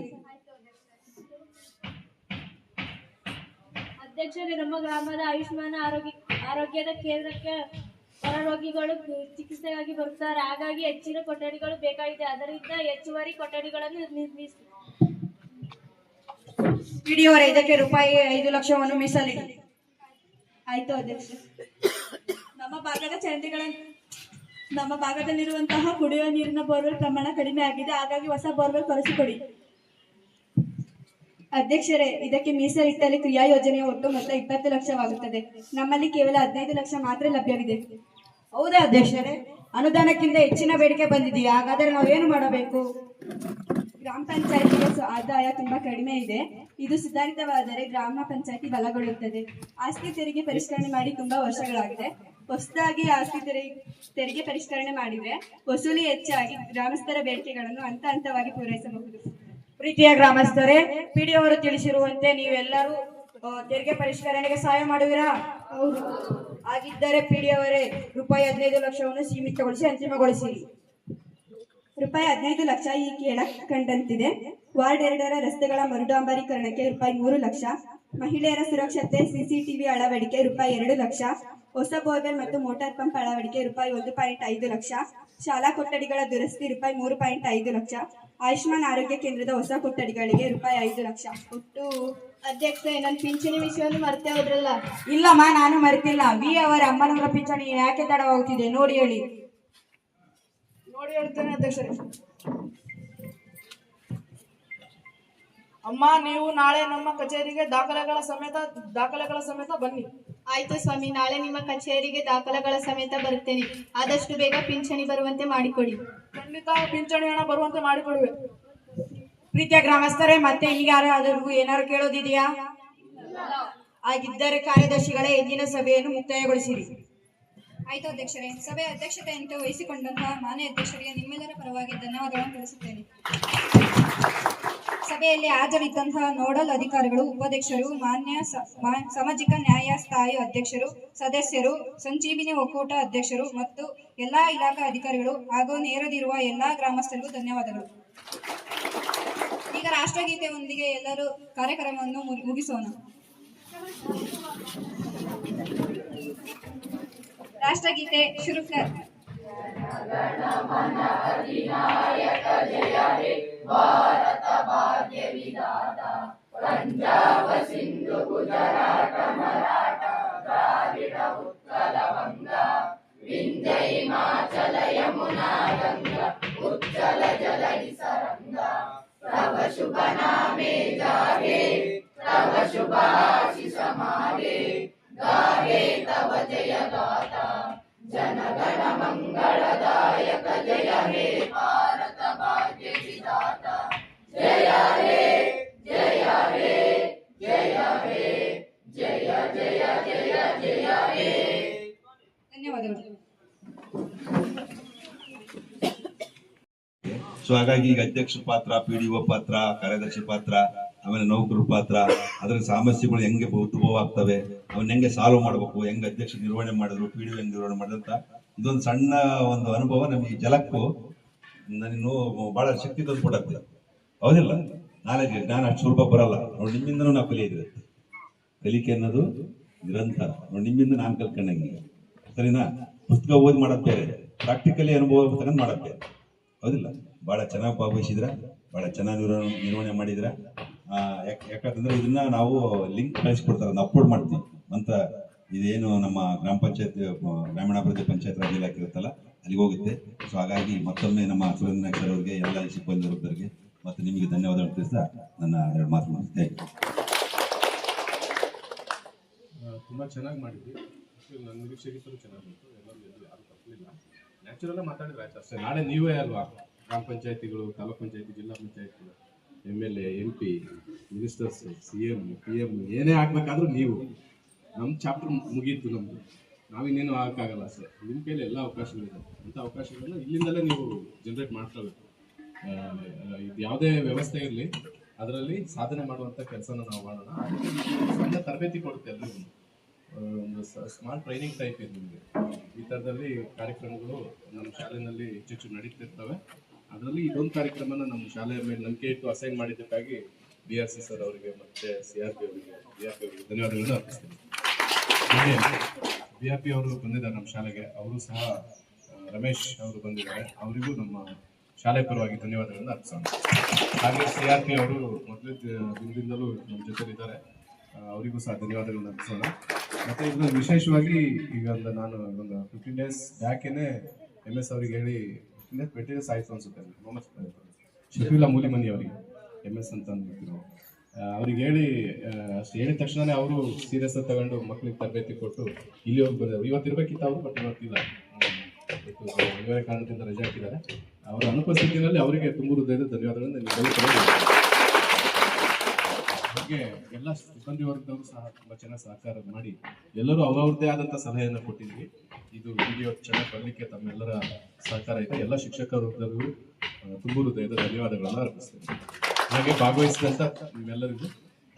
ಅಧ್ಯಕ್ಷರೇ, ನಮ್ಮ ಗ್ರಾಮದ ಆಯುಷ್ಮಾನ್ ಆರೋಗ್ಯದ ಕೇಂದ್ರಕ್ಕೆ ಹೊರ ರೋಗಿಗಳು ಚಿಕಿತ್ಸೆಗಾಗಿ ಬರುತ್ತಾರೆ. ಹಾಗಾಗಿ ಹೆಚ್ಚಿನ ಕೊಠಡಿಗಳು ಬೇಕಾಗಿದೆ. ಅದರಿಂದ ಹೆಚ್ಚುವರಿ ಕೊಠಡಿಗಳನ್ನು ನಿರ್ಮಿಸಿ. ಪಿಡಿ ಅವರೇ ಇದಕ್ಕೆ ರೂಪಾಯಿ 5 ಲಕ್ಷವನ್ನು ಮೀಸಲಿಡಿ. ಆಯ್ತು ಅಧ್ಯಕ್ಷ. ನಮ್ಮ ಭಾಗದಲ್ಲಿರುವಂತಹ ಕುಡಿಯುವ ನೀರಿನ ಬೋರ್ವೆಲ್ ಪ್ರಮಾಣ ಕಡಿಮೆ ಆಗಿದೆ. ಹಾಗಾಗಿ ಹೊಸ ಬೋರ್ವೆಲ್ ಕೊರೆಸಿಕೊಡಿ. ಅಧ್ಯಕ್ಷರೇ, ಇದಕ್ಕೆ ಮೀಸಲಿಟ್ಟಲ್ಲಿ ಕ್ರಿಯಾ ಯೋಜನೆಯ ಒಟ್ಟು ಮೊತ್ತ 20 ಲಕ್ಷವಾಗುತ್ತದೆ. ನಮ್ಮಲ್ಲಿ ಕೇವಲ 15 ಲಕ್ಷ ಮಾತ್ರ ಲಭ್ಯವಿದೆ. ಹೌದಾ ಅಧ್ಯಕ್ಷರೇ? ಅನುದಾನಕ್ಕಿಂತ ಹೆಚ್ಚಿನ ಬೇಡಿಕೆ ಬಂದಿದೆಯಾ? ಹಾಗಾದರೆ ನಾವೇನು ಮಾಡಬೇಕು? ಗ್ರಾಮ ಪಂಚಾಯತಿಗೆ ಆದಾಯ ತುಂಬಾ ಕಡಿಮೆ ಇದೆ. ಇದು ಸುಧಾರಿತವಾದರೆ ಗ್ರಾಮ ಪಂಚಾಯತಿ ಬಲಗೊಳ್ಳುತ್ತದೆ. ಆಸ್ತಿ ತೆರಿಗೆ ಪರಿಷ್ಕರಣೆ ಮಾಡಿ ತುಂಬಾ ವರ್ಷಗಳಾಗಿದೆ. ಹೊಸದಾಗಿ ಆಸ್ತಿ ತೆರಿಗೆ ಪರಿಷ್ಕರಣೆ ಮಾಡಿದ್ರೆ ವಸೂಲಿ ಹೆಚ್ಚಾಗಿ ಗ್ರಾಮಸ್ಥರ ಬೇಡಿಕೆಗಳನ್ನು ಹಂತ ಹಂತವಾಗಿ ಪೂರೈಸಬಹುದು. ಪ್ರೀತಿಯ ಗ್ರಾಮಸ್ಥರೇ, ಪಿಡಿ ಅವರು ತಿಳಿಸಿರುವಂತೆ ನೀವೆಲ್ಲರೂ ತೆರಿಗೆ ಪರಿಷ್ಕರಣೆಗೆ ಸಹಾಯ ಮಾಡುವಿರಾ? ಹಾಗಿದ್ದರೆ ಪಿಡಿ ಅವರೇ ರೂಪಾಯಿ 15 ಲಕ್ಷವನ್ನು ಸೀಮಿತಗೊಳಿಸಿ ಅಂತಿಮಗೊಳಿಸಿರಿ. ರೂಪಾಯಿ 15 ಲಕ್ಷ ಈ ಕೆಳಕಂಡಂತಿದೆ. ವಾರ್ಡ್ 2ರ ರಸ್ತೆಗಳ ಮರುಡಾಂಬರೀಕರಣಕ್ಕೆ ರೂಪಾಯಿ 3 ಲಕ್ಷ, ಮಹಿಳೆಯರ ಸುರಕ್ಷತೆ ಸಿಸಿಟಿವಿ ಅಳವಡಿಕೆ ರೂಪಾಯಿ 2 ಲಕ್ಷ, ಹೊಸ ಬೋರ್ವೆಲ್ ಮತ್ತು ಮೋಟಾರ್ ಪಂಪ್ ಅಳವಡಿಕೆ ರೂಪಾಯಿ 1.5 ಲಕ್ಷ, ಶಾಲಾ ಕೊಠಡಿಗಳ ದುರಸ್ತಿ ರೂಪಾಯಿ 3.5 ಲಕ್ಷ, ಆಯುಷ್ಮಾನ್ ಆರೋಗ್ಯ ಕೇಂದ್ರದ ಹೊಸ ಕೊಠಡಿಗಳಿಗೆ ರೂಪಾಯಿ 5 ಲಕ್ಷ. ಒಟ್ಟು ಅಧ್ಯಕ್ಷರೇ, ನನ್ನ ಪಿಂಚಣಿ ವಿಷಯವನ್ನು ಮರ್ತೇ ಹೋದ್ರಲ್ಲ. ಇಲ್ಲಮ್ಮ, ನಾನು ಮರೆತಿಲ್ಲ. ವಿ ಅವರ ಅಮ್ಮನವರ ಪಿಂಚಣಿ ಯಾಕೆ ತಡವಾಗುತ್ತಿದೆ ನೋಡಿ ಹೇಳಿ. ನೋಡಿ ಹೇಳ್ತೇನೆ ಅಧ್ಯಕ್ಷರೇ. ಅಮ್ಮ, ನೀವು ನಾಳೆ ನಮ್ಮ ಕಚೇರಿಗೆ ದಾಖಲೆಗಳ ಸಮೇತ ಬನ್ನಿ. ಆಯ್ತು ಸ್ವಾಮಿ, ನಾಳೆ ನಿಮ್ಮ ಕಚೇರಿಗೆ ದಾಖಲೆಗಳ ಸಮೇತ ಬರುತ್ತೇನೆ. ಆದಷ್ಟು ಬೇಗ ಪಿಂಚಣಿ ಬರುವಂತೆ ಮಾಡಿಕೊಡಿ. ಖಂಡಿತ ಪಿಂಚಣಿ ಹಣ ಬರುವಂತೆ ಮಾಡಿಕೊಡುವೆ. ಪ್ರೀತಿಯ ಗ್ರಾಮಸ್ಥರೇ, ಮತ್ತೆ ಈಗ ಯಾರಾದರೂ ಏನಾದ್ರು ಕೇಳೋದಿದೆಯಾ? ಹಾಗಿದ್ದರೆ ಕಾರ್ಯದರ್ಶಿಗಳೇ ಇಂದಿನ ಸಭೆಯನ್ನು ಮುಕ್ತಾಯಗೊಳಿಸಿರಿ. ಆಯ್ತು ಅಧ್ಯಕ್ಷರೇ. ಸಭೆಯ ಅಧ್ಯಕ್ಷತೆಯನ್ನು ವಹಿಸಿಕೊಂಡಂತಹ ಮಾನ್ಯ ಅಧ್ಯಕ್ಷರಿಗೆ ನಿಮ್ಮೆಲ್ಲರ ಪರವಾಗಿ ಧನ್ಯವಾದಗಳನ್ನು ತಿಳಿಸುತ್ತೇನೆ. ಸಭೆಯಲ್ಲಿ ಹಾಜರಿದ್ದಂತಹ ನೋಡಲ್ ಅಧಿಕಾರಿಗಳು, ಉಪಾಧ್ಯಕ್ಷರು, ಮಾನ್ಯ ಸಾಮಾಜಿಕ ನ್ಯಾಯ ಸ್ಥಾಯಿ ಅಧ್ಯಕ್ಷರು, ಸದಸ್ಯರು, ಸಂಜೀವಿನಿ ಒಕ್ಕೂಟ ಅಧ್ಯಕ್ಷರು ಮತ್ತು ಎಲ್ಲಾ ಇಲಾಖಾ ಅಧಿಕಾರಿಗಳು ಹಾಗೂ ನೇರದಿರುವ ಎಲ್ಲಾ ಗ್ರಾಮಸ್ಥರಿಗೂ ಧನ್ಯವಾದಗಳು. ಈಗ ರಾಷ್ಟ್ರಗೀತೆಯೊಂದಿಗೆ ಎಲ್ಲರೂ ಕಾರ್ಯಕ್ರಮವನ್ನು ಮುಗಿಸೋಣ. ರಾಷ್ಟ್ರಗೀತೆ ಶುರು ಕರ್. ಭಾರತ ಭಾಗ್ಯ ವಿಧಾತ ಪಂಜಾಬ ಸಿಂಧು ಗುಜರಾಟ ಮರಾಠ ದ್ರಾವಿಡ ಉತ್ಕಲ ವಂಗ ವಿಂಧ್ಯ ಹಿಮಾಚಲ ಯಮುನಾ ಗಂಗ ಉಜ್ಜಲ ಜಲಧಿ ಸರಂಗ ತವ ಶುಭ ನಾಮೆ ಜಾಗೆ ತವ ಶುಭ ಆಶಿಷ ಮಾಗೆ ಗಾಗೆ ತವ ಜಯ ಗಾತ ಜನಗಣ ಮಂಗಳದಾಯಕ ಜಯ ಹೇ ಭಾರತ ಭಾಗ್ಯ ವಿಧಾತ ಜಯ ಹೇ ಜಯ ಹೇ ಜಯ ಹೇ ಜಯ ಜಯ ಜಯ ಜಯ ಹೇ. ಧನ್ಯವಾದಗಳು. ಸೊ ಹಾಗಾಗಿ ಈಗ ಅಧ್ಯಕ್ಷರ ಪಾತ್ರ, ಪಿಡಿಒ ಪಾತ್ರ, ಕಾರ್ಯದರ್ಶಿ ಪಾತ್ರ, ಆಮೇಲೆ ನೌಕರರ ಪಾತ್ರ, ಅದರ ಸಮಸ್ಯೆಗಳು ಹೆಂಗೆ ಉದ್ಭವ ಆಗ್ತವೆ, ಅವನ್ನ ಹೆಂಗೆ ಸಾಲ್ವ್ ಮಾಡಬೇಕು, ಹೆಂಗೆ ಅಧ್ಯಕ್ಷ ನಿರ್ವಹಣೆ ಮಾಡಿದ್ರು, ಪಿಡಿಒ ಹೆಂಗೆ ನಿರ್ವಹಣೆ ಮಾಡಿದಂತ ಇದೊಂದು ಸಣ್ಣ ಒಂದು ಅನುಭವ ನಮಗೆ ಜಲಕ್ಕೂ ನನಗೂ ಬಹಳ ಶಕ್ತಿ ತಂದು ಕೊಡತ್ತೆ. ಹೌದಿಲ್ಲ? ನಾಲೆಜ್ ಜ್ಞಾನ ಅಷ್ಟು ಸ್ವಲ್ಪ ಬರಲ್ಲ ನೋಡಿ. ನಿಮ್ಮಿಂದನೂ ನಾವು ಕಲಿಯೋದಿರುತ್ತೆ. ಕಲಿಕೆ ಅನ್ನೋದು ನಿರಂತರ ನೋಡಿ. ನಿಮ್ಮಿಂದ ನಾನು ಕಲ್ಕೊಂಡಂಗೆ, ಸರಿನಾ? ಪುಸ್ತಕ ಓದಿ ಮಾಡೋದು ಬೇರೆ, ಪ್ರಾಕ್ಟಿಕಲಿ ಅನುಭವ ತಗೊಂಡು ಮಾಡೋದು ಬೇರೆ. ಹೌದಿಲ್ಲ? ಭಾಳ ಚೆನ್ನಾಗಿ ಭಾಗವಹಿಸಿದ್ರ, ಭಾಳ ಚೆನ್ನಾಗಿ ನಿರ್ವಹಣೆ ಮಾಡಿದ್ರ. ಯಾಕಂತಂದ್ರೆ ಇದನ್ನ ನಾವು ಲಿಂಕ್ ಕಳಿಸ್ಕೊಡ್ತಾರೆ, ಅದನ್ನ ಅಪ್ಲೋಡ್ ಮಾಡ್ತೀವಿ ಅಂತ. ಇದೇನು ನಮ್ಮ ಗ್ರಾಮ ಪಂಚಾಯತ್ ಗ್ರಾಮೀಣಾಭಿವೃದ್ಧಿ ಪಂಚಾಯತ್ ರಾಜ್ ಇಲಾಖೆ ಇರುತ್ತಲ್ಲ, ಅಲ್ಲಿಗೆ ಹೋಗುತ್ತೆ. ಸೊ ಹಾಗಾಗಿ ಮತ್ತೊಮ್ಮೆ ನಮ್ಮ ಸುರೇಂದ್ರ ನಾಯ್ಕ ಸರ್ ಅವರಿಗೆ, ಎಲ್ಲ ಈ ಸಿಬ್ಬಂದಿ ವರ್ಗದವರಿಗೆ ಮತ್ತು ನಿಮಗೆ ಧನ್ಯವಾದಗಳು ತಿಳಿಸ್ತಾ ನನ್ನ 2 ಮಾತು ಮುಗಿಸ್ತೇನೆ. ತುಂಬ ಚೆನ್ನಾಗಿ ಮಾಡಿದ್ವಿ. ನನ್ನ ನಿರೀಕ್ಷೆಗಿಂತಲೂ ಚೆನ್ನಾಗಿ ಬಂತು. ಎಲ್ಲರೂ ಯಾರು ತಪ್ಪಲಿಲ್ಲ, ನ್ಯಾಚುರಲಾಗಿ ಮಾತಾಡಿದ್ರೆ ಆಯ್ತು ಅಷ್ಟೇ. ನಾಳೆ ನೀವೇ ಅಲ್ವಾ ಗ್ರಾಮ ಪಂಚಾಯತಿಗಳು, ತಾಲೂಕ್ ಪಂಚಾಯತಿ, ಜಿಲ್ಲಾ ಪಂಚಾಯತಿಗಳು, MLA, MP, ministers, CM, PM ಏನೇ ಆಗ್ಬೇಕಾದ್ರೂ ನೀವು. ನಮ್ಮ ಚಾಪ್ಟರ್ ಮುಗೀತು ನಮ್ಮದು, ನಾವಿನ್ನೇನು ಆಗಕ್ಕಾಗಲ್ಲ ಅಷ್ಟೇ. ನಿಮ್ಮ ಕೈಲಿ ಎಲ್ಲ ಅವಕಾಶಗಳಿದೆ. ಅಂಥ ಅವಕಾಶಗಳನ್ನ ಇಲ್ಲಿಂದಲೇ ನೀವು ಜನರೇಟ್ ಮಾಡ್ಕೋಬೇಕು. ಇದು ಯಾವುದೇ ವ್ಯವಸ್ಥೆ ಇರಲಿ, ಅದರಲ್ಲಿ ಸಾಧನೆ ಮಾಡುವಂಥ ಕೆಲಸನ ನಾವು ಮಾಡೋಣ. ಸಣ್ಣ ತರಬೇತಿ ಕೊಡುತ್ತೆ ಎಲ್ಲರಿಗೂ, ಒಂದು ಸ್ಮಾಲ್ ಟ್ರೈನಿಂಗ್ ಟೈಪ್ ಇದೆ ನಿಮಗೆ. ಈ ಥರದಲ್ಲಿ ಕಾರ್ಯಕ್ರಮಗಳು ನಮ್ಮ ಶಾಲೆಯಲ್ಲಿ ಹೆಚ್ಚೆಚ್ಚು ನಡೀತಿರ್ತವೆ. ಅದರಲ್ಲಿ ಇದೊಂದು ಕಾರ್ಯಕ್ರಮನ ನಮ್ಮ ಶಾಲೆಯ ಮೇಲೆ ನಂಬಿಕೆ ಇಟ್ಟು ಅಸೈನ್ ಮಾಡಿದ್ದಕ್ಕಾಗಿ BRC ಸರ್ ಅವರಿಗೆ ಮತ್ತು CRP ಅವರಿಗೆ, BRP ಅವರಿಗೆ ಧನ್ಯವಾದಗಳನ್ನು ಅರ್ಪಿಸ್ತೀನಿ. BRP ಅವರು ಬಂದಿದ್ದಾರೆ ನಮ್ಮ ಶಾಲೆಗೆ, ಅವರು ಸಹ ರಮೇಶ್ ಅವರು ಬಂದಿದ್ದಾರೆ, ಅವರಿಗೂ ನಮ್ಮ ಶಾಲೆ ಪರವಾಗಿ ಧನ್ಯವಾದಗಳನ್ನು ಅರ್ಪಿಸೋಣ. ಹಾಗೆ CRP ಅವರು ಮೊದಲೇ ದಿನದಿಂದಲೂ ನಮ್ಮ ಜೊತೆಲಿದ್ದಾರೆ, ಅವರಿಗೂ ಸಹ ಧನ್ಯವಾದಗಳನ್ನು ಅರ್ಪಿಸೋಣ. ಮತ್ತು ಇದನ್ನು ವಿಶೇಷವಾಗಿ ಈಗ ನಾನು ಒಂದು 15 days ಬ್ಯಾಕೇನೆ MS ಅವರಿಗೆ ಹೇಳಿ, 20 days ಆಯಿತು ಅನ್ಸುತ್ತೆ, ಮೊಹಮ್ಮದ್ ಶಫೀಲಾ ಮೂಲಿಮನಿ ಅವರಿಗೆ MS ಅಂತ ಅಂದ್ಬಿಟ್ಟಿದ್ರು, ಅವ್ರಿಗೆ ಹೇಳಿ ಅಷ್ಟು ಹೇಳಿದ ತಕ್ಷಣವೇ ಅವರು ಸೀರಿಯಸ್ ತಗೊಂಡು ಮಕ್ಕಳಿಗೆ ತರಬೇತಿ ಕೊಟ್ಟು ಇಲ್ಲಿ ಹೋಗಿ ಬಂದರು. ಇವತ್ತು ಇರಬೇಕಿತ್ತು ಅವರು, ಬಟ್ ಇವತ್ತಿಲ್ಲ, ಇವರೇ ಕಾರಣದಿಂದ ರಜೆ ಹಾಕಿದ್ದಾರೆ. ಅವರ ಅನುಪಸ್ಥಿತಿಯಲ್ಲಿ ಅವರಿಗೆ ತುಂಬ ಹೃದಯದ ಧನ್ಯವಾದಗಳನ್ನು ಬಗ್ಗೆ ಎಲ್ಲ ಸಿಬ್ಬಂದಿ ವರ್ಗದವರು ಸಹ ತುಂಬ ಚೆನ್ನಾಗಿ ಸಹಕಾರ ಮಾಡಿ ಎಲ್ಲರೂ ಅವ್ರದ್ದೇ ಆದಂಥ ಸಲಹೆಯನ್ನು ಕೊಟ್ಟಿದ್ವಿ. ಇದು ವಿಡಿಯೋ ಚೆನ್ನಾಗಿ ಬರಲಿಕ್ಕೆ ತಮ್ಮೆಲ್ಲರ ಸಹಕಾರ ಇದೆ. ಎಲ್ಲ ಶಿಕ್ಷಕ ವರ್ಗದವರು ತುಂಬ ಹೃದಯದ ಧನ್ಯವಾದಗಳನ್ನು ಅರ್ಪಿಸ್ತೇನೆ. ಹಾಗೆ ಭಾಗವಹಿಸಿದಂಥ ನಿಮ್ಮೆಲ್ಲರಿಗೂ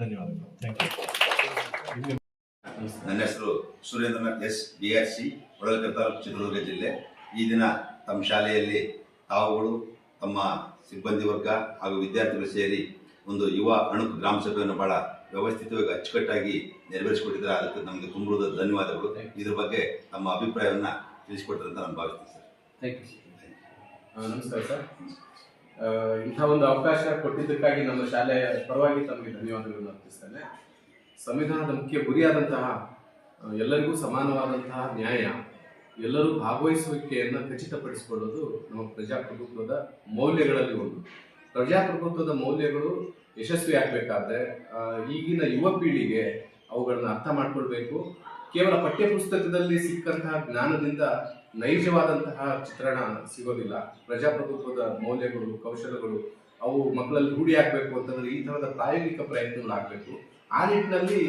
ಧನ್ಯವಾದಗಳು. Thank you. ನನ್ನ ಹೆಸರು ಸುರೇಂದ್ರನಾಥ್ S, BRC, ಹೊಳಲ್ಕೆರೆ ತಾಲೂಕು, ಚಿತ್ರದುರ್ಗ ಜಿಲ್ಲೆ. ಈ ದಿನ ತಮ್ಮ ಶಾಲೆಯಲ್ಲಿ ತಾವುಗಳು, ತಮ್ಮ ಸಿಬ್ಬಂದಿ ವರ್ಗ ಹಾಗೂ ವಿದ್ಯಾರ್ಥಿಗಳು ಸೇರಿ ಒಂದು ಯುವ ಅಣುಕು ಗ್ರಾಮ ಸಭೆಯನ್ನು ಬಹಳ ವ್ಯವಸ್ಥಿತವಾಗಿ ಅಚ್ಚುಕಟ್ಟಾಗಿ ನೆರವೇರಿಸಿಕೊಟ್ಟಿದ್ದಾರೆ. ಅದಕ್ಕೆ ನಮಗೆ ತುಂಬ ಧನ್ಯವಾದಗಳು. ಇದ್ರ ಬಗ್ಗೆ ತಮ್ಮ ಅಭಿಪ್ರಾಯವನ್ನು ತಿಳಿಸಿಕೊಡ್ತಾರೆ ಅಂತ ನಾನು ಭಾವಿಸ್ತೀನಿ ಸರ್. Thank you. ನಮಸ್ಕಾರ ಸರ್. ಇಂಥ ಒಂದು ಅವಕಾಶ ಕೊಟ್ಟಿದ್ದಕ್ಕಾಗಿ ನಮ್ಮ ಶಾಲೆಯ ಪರವಾಗಿ ತಮಗೆ ಧನ್ಯವಾದಗಳನ್ನು ಅರ್ಪಿಸ್ತೇನೆ. ಸಂವಿಧಾನದ ಮುಖ್ಯ ಗುರಿಯಾದಂತಹ ಎಲ್ಲರಿಗೂ ಸಮಾನವಾದಂತಹ ನ್ಯಾಯ, ಎಲ್ಲರೂ ಭಾಗವಹಿಸುವಿಕೆಯನ್ನು ಖಚಿತಪಡಿಸಿಕೊಳ್ಳೋದು ನಮ್ಮ ಪ್ರಜಾಪ್ರಭುತ್ವದ ಮೌಲ್ಯಗಳಲ್ಲಿ ಒಂದು. ಪ್ರಜಾಪ್ರಭುತ್ವದ ಮೌಲ್ಯಗಳು ಯಶಸ್ವಿ ಆಗಬೇಕಾದ್ರೆ ಈಗಿನ ಯುವ ಪೀಳಿಗೆ ಅವುಗಳನ್ನ ಅರ್ಥ ಮಾಡ್ಕೊಳ್ಬೇಕು. ಕೇವಲ ಪಠ್ಯಪುಸ್ತಕದಲ್ಲಿ ಸಿಕ್ಕಂತಹ ಜ್ಞಾನದಿಂದ ನೈಜವಾದಂತಹ ಚಿತ್ರಣ ಸಿಗೋದಿಲ್ಲ. ಪ್ರಜಾಪ್ರಭುತ್ವದ ಮೌಲ್ಯಗಳು, ಕೌಶಲಗಳು ಅವು ಮಕ್ಕಳಲ್ಲಿ ರೂಢಿ ಆಗಬೇಕು ಅಂತಂದ್ರೆ ಈ ಥರದ ಪ್ರಾಯೋಗಿಕ ಪ್ರಯತ್ನಗಳಾಗಬೇಕು. ಆ ನಿಟ್ಟಿನಲ್ಲಿ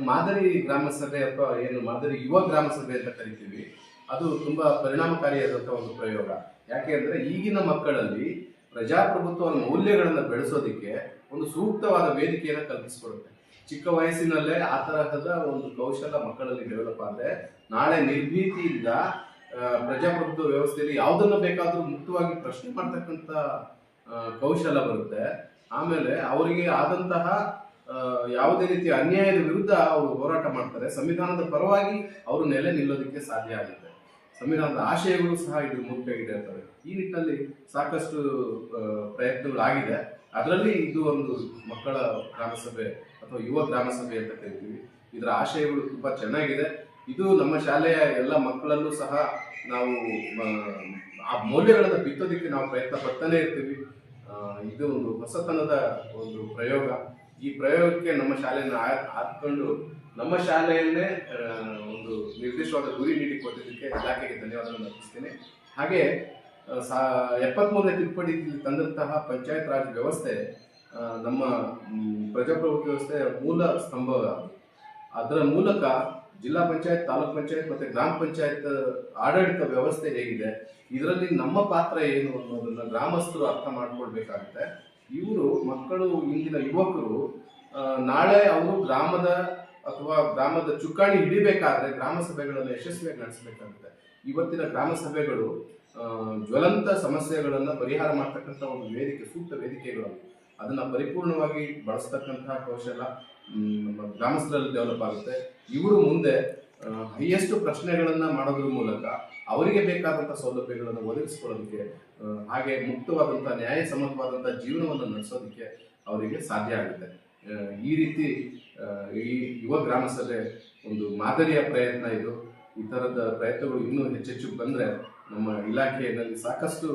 ಮಾದರಿ ಗ್ರಾಮ ಸಭೆ ಅಥವಾ ಏನು ಮಾದರಿ ಯುವ ಗ್ರಾಮ ಸಭೆ ಅಂತ ಕರಿತೀವಿ, ಅದು ತುಂಬ ಪರಿಣಾಮಕಾರಿಯಾದಂಥ ಒಂದು ಪ್ರಯೋಗ. ಯಾಕೆ ಅಂದರೆ ಈಗಿನ ಮಕ್ಕಳಲ್ಲಿ ಪ್ರಜಾಪ್ರಭುತ್ವ ಮೌಲ್ಯಗಳನ್ನು ಬೆಳೆಸೋದಕ್ಕೆ ಒಂದು ಸೂಕ್ತವಾದ ವೇದಿಕೆಯನ್ನು ಕಲ್ಪಿಸಿಕೊಡುತ್ತೆ. ಚಿಕ್ಕ ವಯಸ್ಸಿನಲ್ಲೇ ಆ ತರಹದ ಒಂದು ಕೌಶಲ ಮಕ್ಕಳಲ್ಲಿ ಡೆವಲಪ್ ಆದರೆ ನಾಳೆ ನಿರ್ಭೀತಿಯಿಂದ ಪ್ರಜಾಪ್ರಭುತ್ವ ವ್ಯವಸ್ಥೆಯಲ್ಲಿ ಯಾವುದನ್ನು ಬೇಕಾದರೂ ಮುಕ್ತವಾಗಿ ಪ್ರಶ್ನೆ ಮಾಡ್ತಕ್ಕಂಥ ಕೌಶಲ ಬರುತ್ತೆ. ಆಮೇಲೆ ಅವರಿಗೆ ಆದಂತಹ ಯಾವುದೇ ರೀತಿಯ ಅನ್ಯಾಯದ ವಿರುದ್ಧ ಅವರು ಹೋರಾಟ ಮಾಡ್ತಾರೆ. ಸಂವಿಧಾನದ ಪರವಾಗಿ ಅವರು ನೆಲೆ ನಿಲ್ಲೋದಕ್ಕೆ ಸಾಧ್ಯ ಆಗುತ್ತೆ. ಸಂವಿಧಾನದ ಆಶಯಗಳು ಸಹ ಇದ್ರ ಮುಖ್ಯ ಇರ್ತವೆ. ಈ ನಿಟ್ಟಿನಲ್ಲಿ ಸಾಕಷ್ಟು ಪ್ರಯತ್ನಗಳಾಗಿದೆ. ಅದರಲ್ಲಿ ಇದು ಒಂದು ಮಕ್ಕಳ ಗ್ರಾಮಸಭೆ ಅಥವಾ ಯುವ ಗ್ರಾಮಸಭೆ ಅಂತ ಕರಿತೀವಿ. ಇದರ ಆಶಯಗಳು ತುಂಬ ಚೆನ್ನಾಗಿದೆ. ಇದು ನಮ್ಮ ಶಾಲೆಯ ಎಲ್ಲ ಮಕ್ಕಳಲ್ಲೂ ಸಹ ನಾವು ಆ ಮೌಲ್ಯಗಳನ್ನು ಬಿತ್ತೋದಕ್ಕೆ ನಾವು ಪ್ರಯತ್ನ ಪಡ್ತಾನೆ ಇರ್ತೀವಿ. ಇದು ಒಂದು ಹೊಸತನದ ಒಂದು ಪ್ರಯೋಗ. ಈ ಪ್ರಯೋಗಕ್ಕೆ ನಮ್ಮ ಶಾಲೆಯನ್ನು ಹಾಕೊಂಡು ನಮ್ಮ ಶಾಲೆಯನ್ನೇ ಒಂದು ನಿರ್ದಿಷ್ಟವಾದ ಗುರಿ ನೀಡಿ ಕೊಟ್ಟಿದ್ದಕ್ಕೆ ಇಲಾಖೆಗೆ ಧನ್ಯವಾದಗಳನ್ನು ಅರ್ಪಿಸ್ತೇನೆ. ಹಾಗೆ 73ನೇ ತಿದ್ದುಪಡಿ ತಂದಂತಹ ಪಂಚಾಯತ್ ರಾಜ್ ವ್ಯವಸ್ಥೆ ನಮ್ಮ ಪ್ರಜಾಪ್ರಭುತ್ವ ವ್ಯವಸ್ಥೆಯ ಮೂಲ ಸ್ತಂಭ. ಅದರ ಮೂಲಕ ಜಿಲ್ಲಾ ಪಂಚಾಯತ್, ತಾಲೂಕ್ ಪಂಚಾಯತ್ ಮತ್ತು ಗ್ರಾಮ ಪಂಚಾಯತ್ ಆಡಳಿತ ವ್ಯವಸ್ಥೆ ಹೇಗಿದೆ, ಇದರಲ್ಲಿ ನಮ್ಮ ಪಾತ್ರ ಏನು ಅನ್ನೋದನ್ನ ಗ್ರಾಮಸ್ಥರು ಅರ್ಥ ಮಾಡ್ಕೊಳ್ಬೇಕಾಗುತ್ತೆ. ಇವರು ಮಕ್ಕಳು, ಇಂದಿನ ಯುವಕರು ನಾಳೆ ಅವರು ಗ್ರಾಮದ ಅಥವಾ ಗ್ರಾಮದ ಚುಕ್ಕಾಣಿ ಹಿಡಿಬೇಕಾದ್ರೆ ಗ್ರಾಮ ಸಭೆಗಳನ್ನು ಯಶಸ್ವಿಯಾಗಿ ನಡೆಸಬೇಕಾಗುತ್ತೆ. ಇವತ್ತಿನ ಗ್ರಾಮ ಸಭೆಗಳು ಜ್ವಲಂತ ಸಮಸ್ಯೆಗಳನ್ನು ಪರಿಹಾರ ಮಾಡ್ತಕ್ಕಂಥ ಒಂದು ವೇದಿಕೆ, ಸೂಕ್ತ ವೇದಿಕೆಗಳು. ಅದನ್ನ ಪರಿಪೂರ್ಣವಾಗಿ ಬಳಸ್ತಕ್ಕಂತಹ ಕೌಶಲ ನಮ್ಮ ಗ್ರಾಮಸ್ಥರಲ್ಲಿ ಡೆವಲಪ್ ಆಗುತ್ತೆ. ಇವರು ಮುಂದೆ ಹೈಯೆಸ್ಟ್ ಪ್ರಶ್ನೆಗಳನ್ನ ಮಾಡೋದ್ರ ಮೂಲಕ ಅವರಿಗೆ ಬೇಕಾದಂಥ ಸೌಲಭ್ಯಗಳನ್ನು ಒದಗಿಸ್ಕೊಳ್ಳೋದಕ್ಕೆ ಹಾಗೆ ಮುಕ್ತವಾದಂಥ ನ್ಯಾಯಸಮ್ಮತವಾದಂಥ ಜೀವನವನ್ನು ನಡೆಸೋದಕ್ಕೆ ಅವರಿಗೆ ಸಾಧ್ಯ ಆಗುತ್ತೆ. ಈ ರೀತಿ ಈ ಯುವ ಗ್ರಾಮ ಸಭೆ ಒಂದು ಮಾದರಿಯ ಪ್ರಯತ್ನ ಇದು. ಈ ಥರದ ಪ್ರಯತ್ನಗಳು ಇನ್ನೂ ಹೆಚ್ಚೆಚ್ಚು ಬಂದರೆ ನಮ್ಮ ಇಲಾಖೆಯಲ್ಲಿ ಸಾಕಷ್ಟು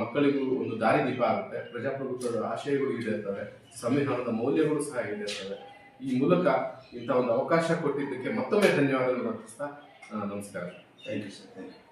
ಮಕ್ಕಳಿಗೂ ಒಂದು ದಾರಿದೀಪ ಆಗುತ್ತೆ. ಪ್ರಜಾಪ್ರಭುತ್ವದ ಆಶಯಗಳು ಈಡೇರ್ತವೆ, ಸಂವಿಧಾನದ ಮೌಲ್ಯಗಳು ಸಹ ಈಡೇರ್ತವೆ. ಈ ಮೂಲಕ ಇಂಥ ಒಂದು ಅವಕಾಶ ಕೊಟ್ಟಿದ್ದಕ್ಕೆ ಮತ್ತೊಮ್ಮೆ ಧನ್ಯವಾದಗಳು ಅರ್ಪಿಸ್ತಾ ನಮಸ್ಕಾರ. Thank you sir. Thank you.